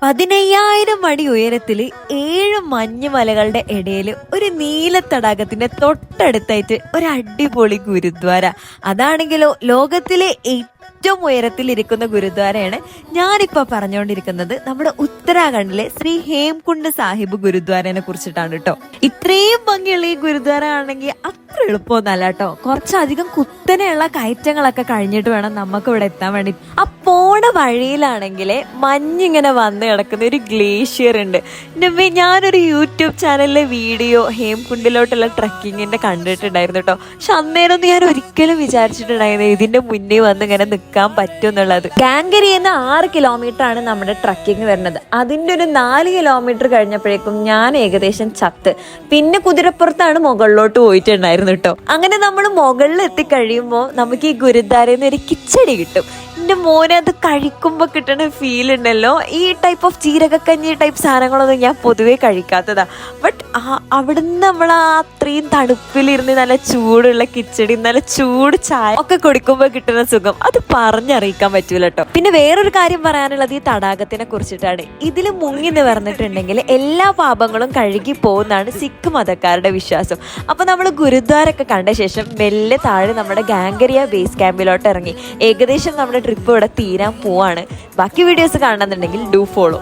15,000 അടി ഉയരത്തില് 7 മഞ്ഞുമലകളുടെ ഇടയിൽ ഒരു നീല തടാകത്തിന്റെ തൊട്ടടുത്തായിട്ട് ഒരു അടിപൊളി ഗുരുദ്വാര. അതാണെങ്കിലോ ലോകത്തിലെ ഏറ്റവും ഉയരത്തിലിരിക്കുന്ന ഗുരുദ്വാരയാണ് ഞാനിപ്പോ പറഞ്ഞുകൊണ്ടിരിക്കുന്നത്. നമ്മുടെ ഉത്തരാഖണ്ഡിലെ ശ്രീ ഹേംകുണ്ട് സാഹിബ് ഗുരുദ്വാരനെ കുറിച്ചിട്ടാണ് കേട്ടോ. ഇത്രയും ഭംഗിയുള്ള ഈ ഗുരുദ്വാര ആണെങ്കിൽ അത്ര എളുപ്പമൊന്നല്ല കേട്ടോ. കുറച്ചധികം കുത്തനെയുള്ള കയറ്റങ്ങളൊക്കെ കഴിഞ്ഞിട്ട് വേണം നമുക്ക് ഇവിടെ എത്താൻ വേണ്ടി. ആ പോണ വഴിയിലാണെങ്കിൽ മഞ്ഞിങ്ങനെ വന്ന് കിടക്കുന്ന ഒരു ഗ്ലേഷ്യർ ഉണ്ട്. ഞാനൊരു യൂട്യൂബ് ചാനലിലെ വീഡിയോ ഹേംകുണ്ടിലോട്ടുള്ള ട്രക്കിങ്ങിന്റെ കണ്ടിട്ടുണ്ടായിരുന്നു കേട്ടോ. പക്ഷെ അന്നേരമൊന്നും ഞാൻ ഒരിക്കലും വിചാരിച്ചിട്ടുണ്ടായിരുന്നു ഇതിന്റെ മുന്നേ വന്ന് ഇങ്ങനെ നിൽക്കാൻ പറ്റും എന്നുള്ളത്. ഗാംഗരിന്ന് 6 കിലോമീറ്റർ ആണ് നമ്മുടെ ട്രക്കിങ് വരുന്നത്. അതിന്റെ ഒരു 4 കിലോമീറ്റർ കഴിഞ്ഞപ്പോഴേക്കും ഞാൻ ഏകദേശം ചത്ത്. പിന്നെ കുതിരപ്പുറത്താണ് മുകളിലോട്ട് പോയിട്ടുണ്ടായിരുന്നു കേട്ടോ. അങ്ങനെ നമ്മൾ മുകളിൽ എത്തിക്കഴിയുമ്പോൾ നമുക്ക് ഈ ഗുരുദ്വാരയിൽ നിന്ന് ഒരു കിച്ചടി കിട്ടും. എന്റെ മോനെ അത് കഴിക്കുമ്പോ കിട്ടുന്ന ഫീൽ ഉണ്ടല്ലോ. ഈ ടൈപ്പ് ഓഫ് ജീരകക്കഞ്ഞി ടൈപ്പ് സാധനങ്ങളൊന്നും ഞാൻ പൊതുവെ കഴിക്കാത്തതാ. ബട്ട് അവിടുന്ന് നമ്മൾ അത്രയും തണുപ്പിലിരുന്ന് നല്ല ചൂടുള്ള കിച്ചടി നല്ല ചൂട് ചായ ഒക്കെ കുടിക്കുമ്പോൾ കിട്ടുന്ന സുഖം അത് പറഞ്ഞറിയിക്കാൻ പറ്റൂല കേട്ടോ. പിന്നെ വേറൊരു കാര്യം പറയാനുള്ളത് ഈ തടാകത്തിനെ കുറിച്ചിട്ടാണ്. ഇതിൽ മുങ്ങി നിവർന്നിട്ടുണ്ടെങ്കിൽ എല്ലാ പാപങ്ങളും കഴുകി പോകുന്നതാണ് സിഖ് മതക്കാരുടെ വിശ്വാസം. അപ്പൊ നമ്മൾ ഗുരുദ്വാരൊക്കെ കണ്ട ശേഷം മെല്ലെ താഴെ നമ്മുടെ ഗാംഗരിയ ബേസ് ക്യാമ്പിലോട്ട് ഇറങ്ങി. ഏകദേശം നമ്മുടെ ട്രിപ്പ് ഇവിടെ തീരാൻ പോവാണ്. ബാക്കി വീഡിയോസ് കാണണമെന്നുണ്ടെങ്കിൽ ഡു ഫോളോ.